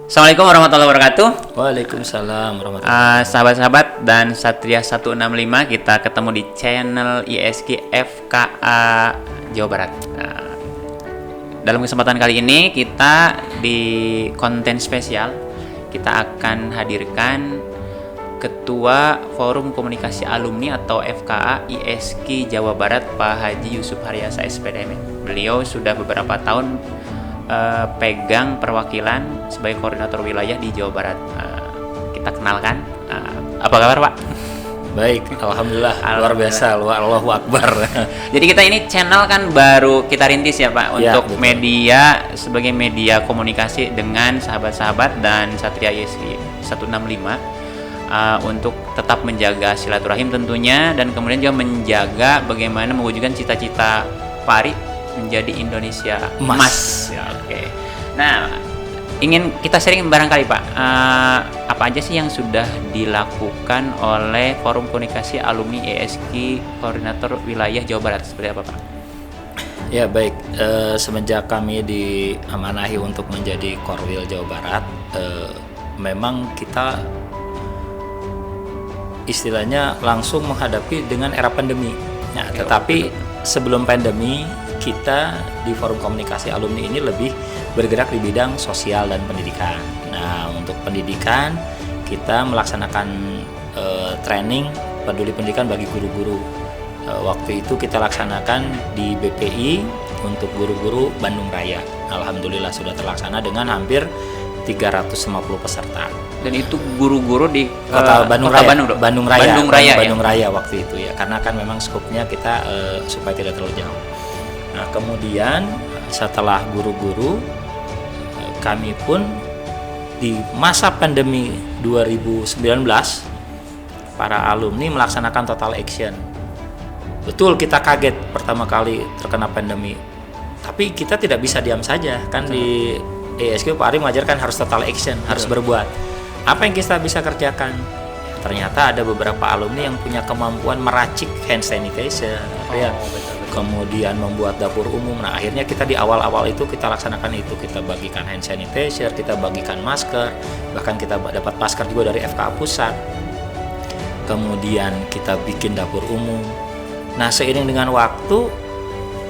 Assalamualaikum warahmatullahi wabarakatuh. Waalaikumsalam warahmatullahi wabarakatuh. Sahabat-sahabat dan Satria 165, kita ketemu di channel ISG FKA Jawa Barat. Dalam kesempatan kali ini kita di konten spesial, kita akan hadirkan Ketua Forum Komunikasi Alumni atau FKA ISG Jawa Barat, Pak Haji Yusuf Haryasa SPDM. Beliau sudah beberapa tahun pegang perwakilan sebagai koordinator wilayah di Jawa Barat. Kita kenalkan. Apa kabar, Pak? Baik, alhamdulillah. Luar biasa, Allahu Akbar. Jadi kita ini channel kan baru kita rintis ya, Pak, untuk betul. Media sebagai media komunikasi dengan sahabat-sahabat dan Satria ISG 165 untuk tetap menjaga silaturahim tentunya, dan kemudian juga menjaga bagaimana mewujudkan cita-cita Pak Ari menjadi Indonesia emas. Ya, oke. Nah, ingin kita sharing barangkali, Pak, apa aja sih yang sudah dilakukan oleh Forum Komunikasi Alumni ISG Koordinator Wilayah Jawa Barat? Seperti apa, Pak? Ya baik, semenjak kami diamanahi untuk menjadi Korwil Jawa Barat, memang kita istilahnya langsung menghadapi dengan era pandemi. Nah, tetapi sebelum pandemi, kita di Forum Komunikasi Alumni ini lebih bergerak di bidang sosial dan pendidikan. Nah, untuk pendidikan kita melaksanakan training peduli pendidikan bagi guru-guru. Waktu itu kita laksanakan di BPI untuk guru-guru Bandung Raya. Alhamdulillah sudah terlaksana dengan hampir 350 peserta. Dan itu guru-guru di Kota Bandung Raya. Bandung Raya ya? Waktu itu ya, karena kan memang skupnya kita supaya tidak terlalu jauh. Nah, kemudian setelah guru-guru, kami pun di masa pandemi 2019 para alumni melaksanakan total action. Betul, kita kaget pertama kali terkena pandemi, tapi kita tidak bisa diam saja kan. Di ISG Pak Ari mengajarkan harus total action, harus berbuat. Apa yang kita bisa kerjakan? Ternyata ada beberapa alumni yang punya kemampuan meracik hand sanitizer, kemudian membuat dapur umum. Nah, akhirnya kita di awal-awal itu kita laksanakan itu, kita bagikan hand sanitizer, kita bagikan masker, bahkan kita dapat masker juga dari FKA Pusat. Kemudian kita bikin dapur umum. Nah, seiring dengan waktu,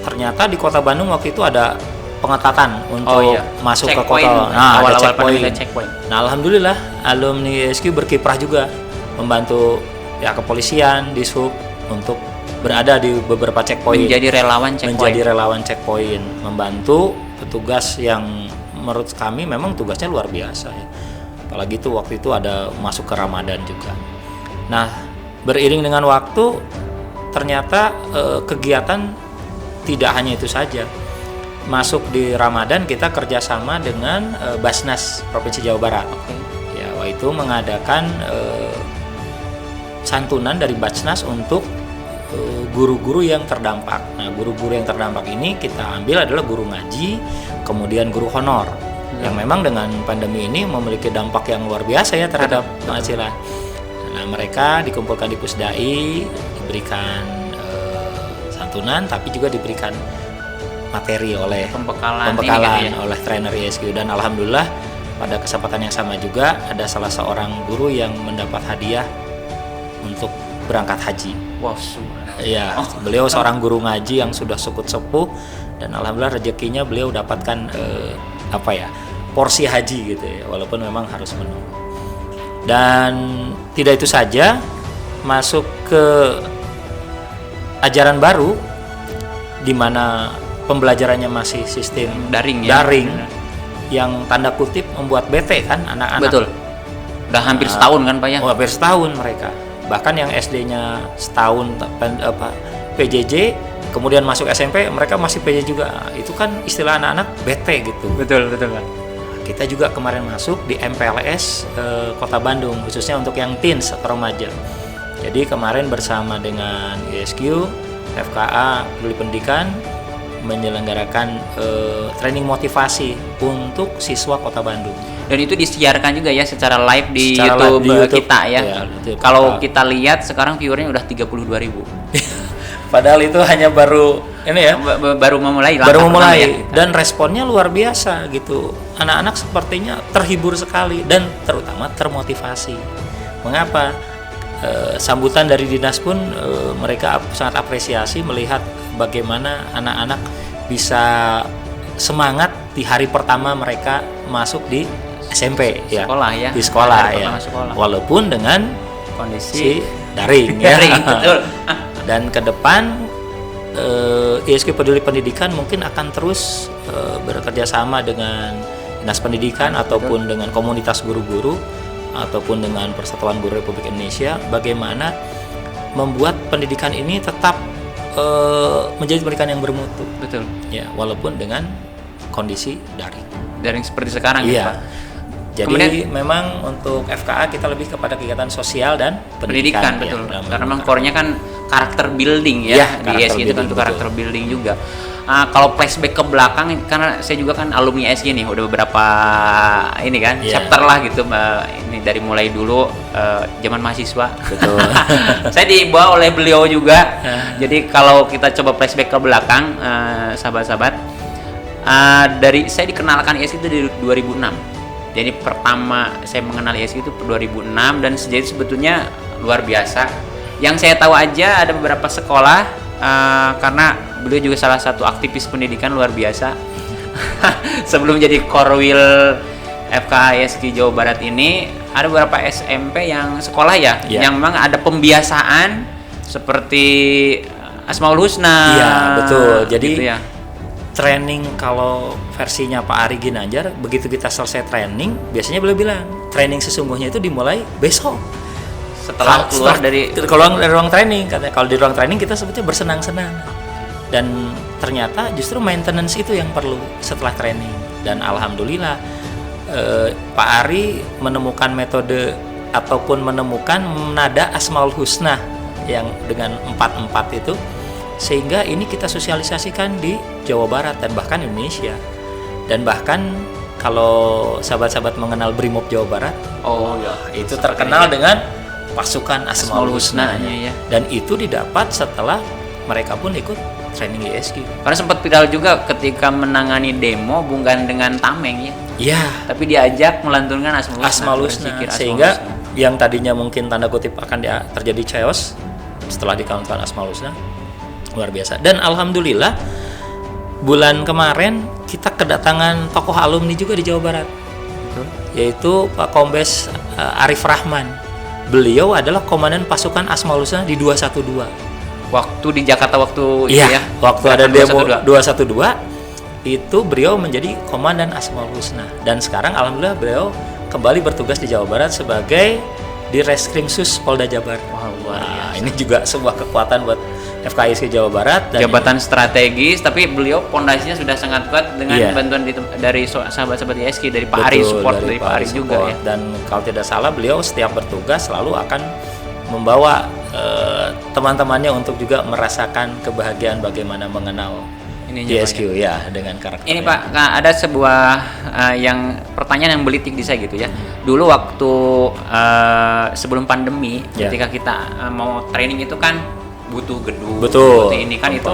ternyata di Kota Bandung waktu itu ada pengetatan untuk masuk ke kota. Nah, awal-awal ada checkpoint. Nah, alhamdulillah alumni ISG berkiprah juga, membantu pihak kepolisian di sub untuk berada di beberapa checkpoint. Menjadi relawan checkpoint, membantu petugas yang menurut kami memang tugasnya luar biasa ya. Apalagi itu waktu itu ada masuk ke Ramadan juga. Nah, beriring dengan waktu ternyata kegiatan tidak hanya itu saja. Masuk di Ramadan kita kerjasama dengan Basnas Provinsi Jawa Barat. Ya, waktu itu mengadakan santunan dari Basnas untuk guru-guru yang terdampak. Nah, guru-guru yang terdampak ini kita ambil adalah guru ngaji, kemudian guru honor, yang memang dengan pandemi ini memiliki dampak yang luar biasa ya terhadap penghasilan. Nah, mereka dikumpulkan di Pusdai, diberikan santunan, tapi juga diberikan materi oleh pembekalan ya? Oleh trainer ISG. Dan alhamdulillah pada kesempatan yang sama juga ada salah seorang guru yang mendapat hadiah untuk berangkat haji. Wow, ya, beliau seorang guru ngaji yang sudah cukup sepuh, dan alhamdulillah rezekinya beliau dapatkan porsi haji gitu ya, walaupun memang harus menunggu. Dan tidak itu saja, masuk ke ajaran baru di mana pembelajarannya masih sistem daring yang tanda kutip membuat bete kan anak-anak. Betul. Udah hampir setahun kan, Pak ya? Hampir setahun mereka. Bahkan yang SD-nya setahun PJJ, kemudian masuk SMP mereka masih PJJ juga. Itu kan istilah anak-anak bete gitu. Betul, Pak. Kita juga kemarin masuk di MPLS Kota Bandung, khususnya untuk yang teens atau remaja. Jadi kemarin bersama dengan ISQ, FKA Peduli Pendidikan menyelenggarakan training motivasi untuk siswa Kota Bandung. Dan itu disiarkan juga ya secara live di YouTube kita ya. Kalau kita lihat sekarang viewernya udah 32.000. Padahal itu hanya baru ini ya. Baru memulai. Baru memulai ya. Dan responnya luar biasa gitu. Anak-anak sepertinya terhibur sekali dan terutama termotivasi. Mengapa? Sambutan dari dinas pun mereka sangat apresiasi melihat bagaimana anak-anak bisa semangat di hari pertama mereka masuk di SMP ya. Sekolah ya. Di sekolah ya. Sekolah. Walaupun dengan kondisi daring ya. daring, betul. Dan ke depan ISQ Peduli Pendidikan mungkin akan terus bekerja sama dengan Dinas Pendidikan ataupun dengan komunitas guru-guru ataupun dengan Persatuan Guru Republik Indonesia bagaimana membuat pendidikan ini tetap menjadi pendidikan yang bermutu. Betul. Ya, walaupun dengan kondisi daring seperti sekarang iya. ya, Pak. Jadi kemudian, memang untuk FKA kita lebih kepada kegiatan sosial dan pendidikan betul. Ya, karena memang core-nya kan karakter building ya, di ISG itu kan untuk karakter building juga. Kalau flashback ke belakang, karena saya juga kan alumni ISG nih, udah beberapa ini kan chapter lah gitu, ini dari mulai dulu zaman mahasiswa. Betul. Saya dibawa oleh beliau juga. Jadi kalau kita coba flashback ke belakang, sahabat-sahabat, dari saya dikenalkan ISG itu dari 2006. Jadi pertama saya mengenal ISG itu 2006 dan sejauh sebetulnya luar biasa. Yang saya tahu aja ada beberapa sekolah. Karena beliau juga salah satu aktivis pendidikan luar biasa. Sebelum jadi Korwil FKA ISG Jawa Barat ini ada beberapa SMP yang sekolah yang memang ada pembiasaan seperti Asmaul Husna. Iya, betul. Jadi gitu ya. Training kalau versinya Pak Ari Ginanjar, begitu kita selesai training, biasanya beliau bilang, training sesungguhnya itu dimulai besok. Setelah keluar dari ruang training, katanya kalau di ruang training kita sebutnya bersenang-senang. Dan ternyata justru maintenance itu yang perlu setelah training. Dan alhamdulillah Pak Ari menemukan metode ataupun menemukan nada Asmaul Husna yang dengan 4-4 itu, sehingga ini kita sosialisasikan di Jawa Barat dan bahkan Indonesia. Dan bahkan kalau sahabat-sahabat mengenal Brimob Jawa Barat, itu terkenal dengan pasukan Asmaul Husna-nya ya. Dan itu didapat setelah mereka pun ikut training ISG. Karena sempat viral juga ketika menangani demo bukan dengan tameng ya. Iya. Tapi diajak melantunkan Asmaul Husna. Sehingga yang tadinya mungkin tanda kutip akan terjadi chaos setelah dikaunkan Asmaul Husna, luar biasa. Dan alhamdulillah bulan kemarin kita kedatangan tokoh alumni juga di Jawa Barat. Betul. Yaitu Pak Kombes Arif Rahman. Beliau adalah komandan pasukan Asmaul Husna di 212. Waktu di Jakarta waktu itu ya. Waktu ada demo 212 itu beliau menjadi komandan Asmaul Husna. Dan sekarang alhamdulillah beliau kembali bertugas di Jawa Barat sebagai Direskrimsus Polda Jabar. Wah, ini juga sebuah kekuatan buat FKISG Jawa Barat. Dan jabatan strategis, tapi beliau pondasinya sudah sangat kuat dengan bantuan dari sahabat-sahabat ISG, dari Pak Ari, support dari Pak Ari juga ya. Dan kalau tidak salah beliau setiap bertugas selalu akan membawa teman-temannya untuk juga merasakan kebahagiaan bagaimana mengenal ISQ ya dengan karakter. Ini Pak, ada sebuah yang pertanyaan yang melitik di saya gitu ya. Dulu waktu sebelum pandemi, ketika kita mau training itu kan butuh gedung, butuh ini kan itu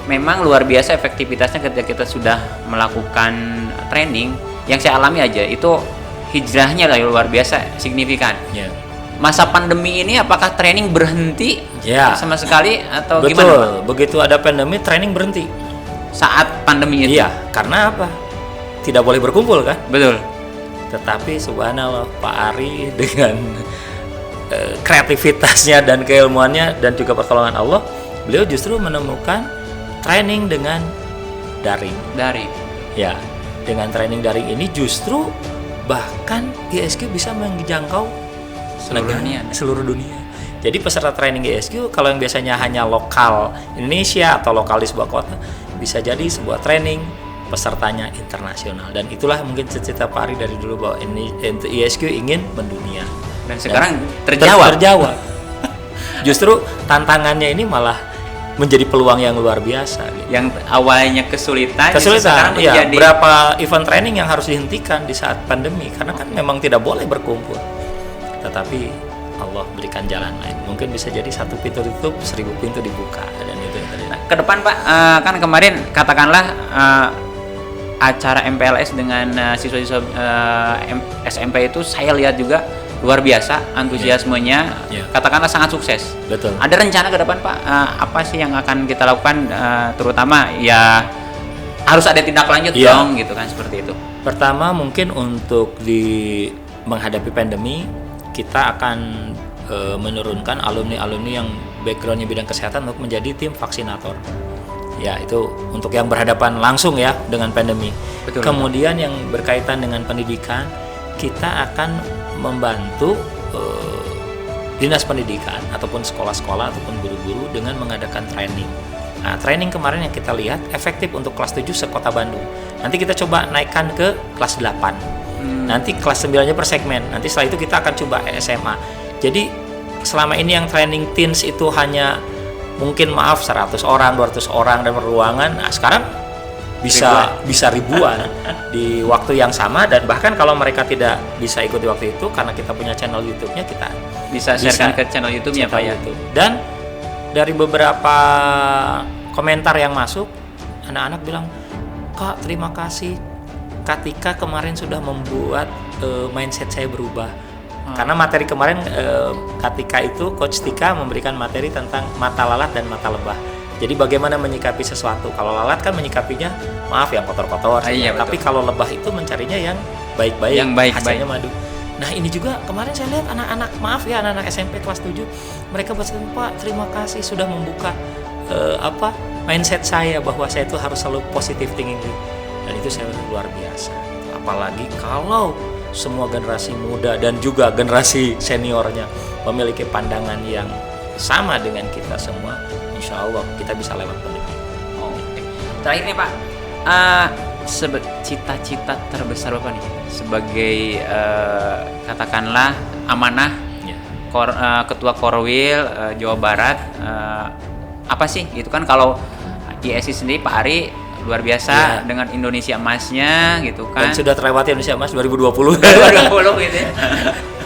memang luar biasa efektivitasnya ketika kita sudah melakukan training. Yang saya alami aja itu hijrahnya lah luar biasa signifikan. Masa pandemi ini apakah training berhenti sama sekali atau gimana? Begitu ada pandemi training berhenti. Saat pandemi itu? Iya, karena apa? Tidak boleh berkumpul kan? Betul. Tetapi subhanallah Pak Ari dengan kreativitasnya dan keilmuannya dan juga pertolongan Allah, beliau justru menemukan training dengan daring. Ya, dengan training daring ini justru bahkan ISQ bisa menjangkau seluruh dunia. Jadi peserta training ISQ kalau yang biasanya hanya lokal Indonesia atau lokal di sebuah kota, bisa jadi sebuah training pesertanya internasional. Dan itulah mungkin cita-cita Pak Ari dari dulu bahwa ISQ ingin mendunia. Dan sekarang terjawab. Justru tantangannya ini malah menjadi peluang yang luar biasa gitu. Yang awalnya kesulitan sekarang menjadi berapa event training yang harus dihentikan di saat pandemi karena kan memang tidak boleh berkumpul. Tetapi Allah berikan jalan lain. Mungkin bisa jadi satu pintu ditutup, 1000 pintu dibuka dan itu yang terjadi. ke depan Pak, kan kemarin katakanlah acara MPLS dengan siswa-siswa SMP itu saya lihat juga luar biasa antusiasmenya, katakanlah sangat sukses. Betul. Ada rencana ke depan Pak, apa sih yang akan kita lakukan, terutama ya harus ada tindak lanjut dong gitu kan, seperti itu. Pertama mungkin untuk menghadapi pandemi kita akan menurunkan alumni-alumni yang backgroundnya bidang kesehatan untuk menjadi tim vaksinator. Ya, itu untuk yang berhadapan langsung ya dengan pandemi. Betul. Kemudian yang berkaitan dengan pendidikan, kita akan membantu dinas pendidikan ataupun sekolah-sekolah ataupun guru-guru dengan mengadakan training. Nah, training kemarin yang kita lihat efektif untuk kelas 7 sekota Bandung. Nanti kita coba naikkan ke kelas 8. Nanti kelas 9-nya per segmen. Nanti setelah itu kita akan coba SMA. Jadi selama ini yang training teens itu hanya mungkin 100 orang, 200 orang dan ruangan. Nah, sekarang bisa ribuan di waktu yang sama, dan bahkan kalau mereka tidak bisa ikut di waktu itu karena kita punya channel YouTube-nya, kita bisa sharekan ke channel YouTube-nya Pak ya. Dan dari beberapa komentar yang masuk, anak-anak bilang, "Kak, terima kasih. Kak Tika kemarin sudah membuat mindset saya berubah." Karena materi kemarin Kak Tika itu, Coach Tika memberikan materi tentang mata lalat dan mata lebah. Jadi bagaimana menyikapi sesuatu. Kalau lalat kan menyikapinya, maaf yang kotor-kotor. Iya, tapi kalau lebah itu mencarinya yang baik-baik, yang baik-baik, hasilnya madu. Nah, ini juga kemarin saya lihat anak-anak SMP kelas 7, mereka berkata, "Pak, terima kasih sudah membuka mindset saya bahwa saya itu harus selalu positive thinking." Dan itu saya luar biasa. Apalagi kalau semua generasi muda dan juga generasi seniornya memiliki pandangan yang sama dengan kita semua, insya Allah kita bisa lewat pandemi. Oke. Terakhir nih Pak, cita-cita terbesar Bapak nih sebagai katakanlah amanah Ketua Korwil Jawa Barat, apa sih gitu kan, kalau ISI sendiri Pak Ari luar biasa dengan Indonesia Emasnya gitu kan. Dan sudah terlewati Indonesia Emas 2020. 2020 gitu ya.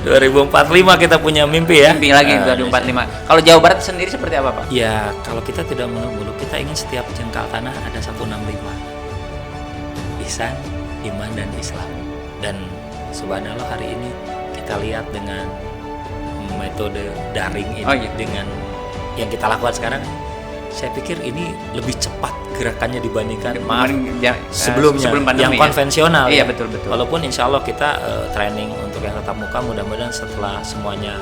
2045 kita punya mimpi ya. Mimpi lagi 2045. Kalau Jawa Barat sendiri seperti apa Pak? Ya, kalau kita tidak menunggu, kita ingin setiap jengkal tanah ada 165. Ihsan, iman dan Islam. Dan subhanallah hari ini kita lihat dengan metode daring ini, dengan yang kita lakukan sekarang, saya pikir ini lebih cepat gerakannya dibandingkan sebelum pandemi, yang konvensional. Iya, betul. Walaupun insya Allah kita training untuk yang tatap muka, mudah-mudahan setelah semuanya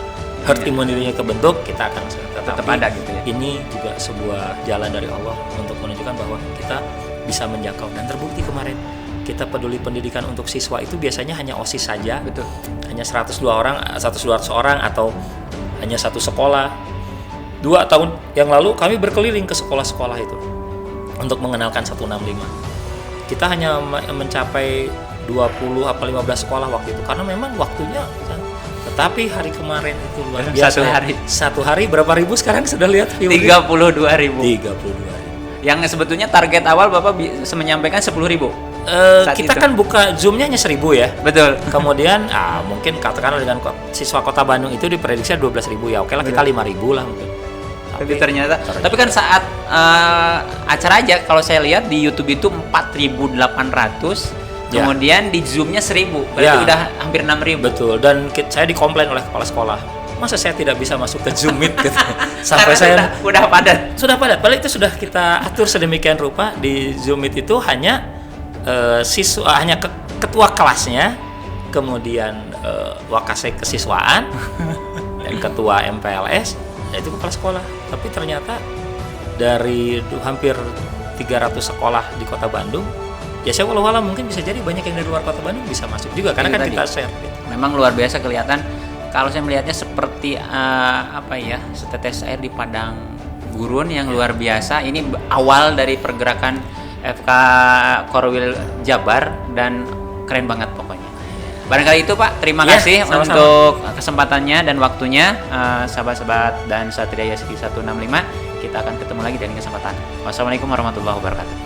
herd immunity-nya kebentuk, kita akan tetap ada gitu ya. Ini juga sebuah jalan dari Allah untuk menunjukkan bahwa kita bisa menjangkau, dan terbukti kemarin kita peduli pendidikan untuk siswa itu biasanya hanya OSIS saja. Betul. Hanya 102 orang atau hanya satu sekolah. 2 tahun yang lalu kami berkeliling ke sekolah-sekolah itu untuk mengenalkan 165. Kita hanya mencapai 20 atau 15 sekolah waktu itu karena memang waktunya kan. Tetapi hari kemarin itu luar biasa. Satu hari berapa ribu sekarang sudah lihat? 32.000. 32.000. Yang sebetulnya target awal Bapak bisa menyampaikan 10.000. Kita kan buka Zoom-nya hanya 1.000 ya. Betul. Kemudian mungkin katakanlah dengan siswa Kota Bandung itu diprediksi 12.000 ya. Oke lah, kita 5.000 lah mungkin. Tapi ternyata kan saat acara aja kalau saya lihat di YouTube itu 4.800, kemudian di Zoom-nya 1.000, berarti udah hampir 6.000. Betul, dan saya dikomplain oleh kepala sekolah, masa saya tidak bisa masuk ke Zoom Meet gitu. Sampai saya udah padat. Sudah padat, padahal itu sudah kita atur sedemikian rupa. Di Zoom Meet itu hanya hanya ketua kelasnya, kemudian wakasek kesiswaan dan ketua MPLS, yaitu kepala sekolah. Tapi ternyata dari hampir 300 sekolah di Kota Bandung, ya saya walau mungkin bisa jadi banyak yang dari luar Kota Bandung bisa masuk juga karena kan kita share gitu. Memang luar biasa kelihatan. Kalau saya melihatnya seperti setetes air di padang gurun yang luar biasa. Ini awal dari pergerakan FK Korwil Jabar dan keren banget pokoknya. Barangkali itu Pak, terima kasih sama-sama untuk kesempatannya dan waktunya, sahabat-sahabat dan Satria ISG 165. Kita akan ketemu lagi dari kesempatan. Wassalamualaikum warahmatullahi wabarakatuh.